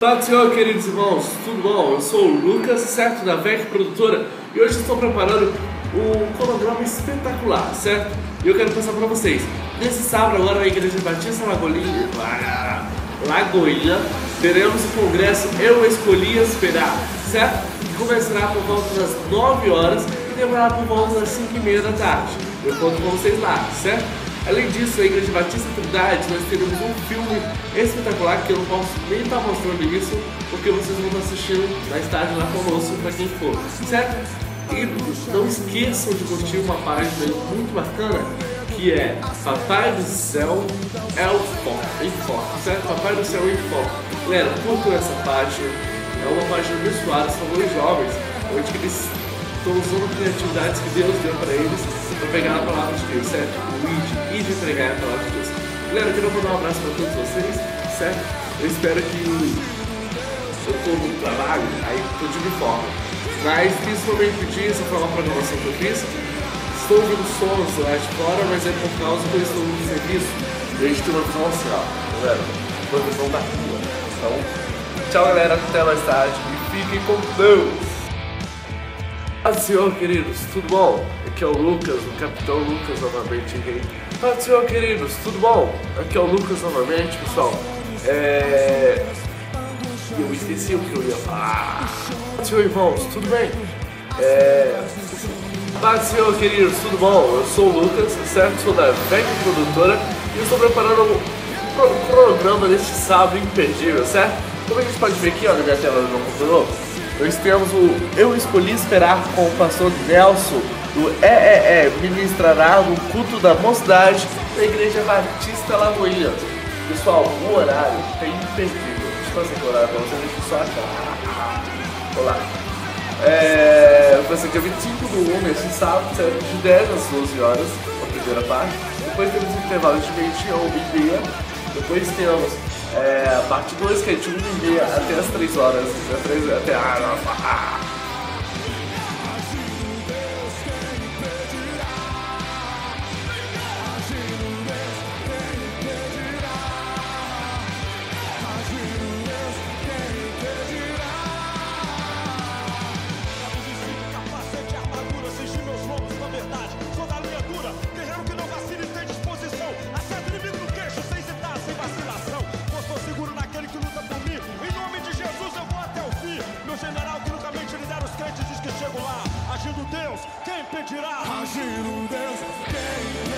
Olá, senhor, queridos irmãos, tudo bom? Eu sou o Lucas, certo, da VEC Produtora, e hoje estou preparando um cronograma espetacular, certo? E eu quero passar para vocês. Nesse sábado, agora, na Igreja Batista Lagoinha, teremos o congresso Eu Escolhi Esperar, certo? Que começará por volta das 9 horas e terminará por volta das 5h30 da tarde. Eu conto com vocês lá, certo? Além disso, a Igreja Batista Trindade, nós teremos um filme espetacular que eu não posso nem estar mostrando isso, porque vocês vão estar assistindo na tarde lá conosco, para quem for, certo? E não esqueçam de curtir uma página muito bacana, que é Papai do Céu é o Foco, certo? Papai do Céu é o Foco. Galera, curtam essa página, é uma página abençoada, são dois jovens, onde eles estão usando criatividades que Deus deu para eles para pegar a palavra de Deus, certo? O id de entregar a palavra de Deus. Galera, eu quero mandar um abraço para todos vocês, certo? Eu espero que eu estou no trabalho, aí estou de uniforme. Mas principalmente pedir essa foi uma programação que eu fiz. Estou ouvindo sons lá de fora, mas é por causa que eu estou no serviço. E a gente tem uma visão assim, ó, galera, uma visão da rua. Então, tchau galera, até mais tarde e fiquem com Deus! Paz do Senhor, queridos, tudo bom? Aqui é o Lucas, o Capitão Lucas novamente aqui. Paz do Senhor, queridos, tudo bom? Aqui é o Lucas novamente, pessoal. Eu esqueci o que eu ia falar. Paz do Senhor, irmãos, tudo bem? Paz do Senhor, queridos, tudo bom? Eu sou o Lucas, certo? Sou da VEC Produtora e eu estou preparando um programa deste sábado imperdível, certo? Como a gente pode ver aqui, ó, na minha tela do meu computador, nós temos o Eu Escolhi Esperar com o pastor Nelson, do ministrará no culto da mocidade da Igreja Batista Lagoinha. Pessoal, o horário é imperdível. Deixa eu fazer o horário para vocês, deixa eu só achar. Olá. Vai ser dia 25/1, nesse sábado, de 10 às 12 horas, a primeira parte. Depois temos um intervalo de meio-dia ou meio-dia. Depois temos a parte 2, que é de 1h30 até as 3 horas. Agindo Deus, quem impedirá? Agindo Deus, quem impedirá?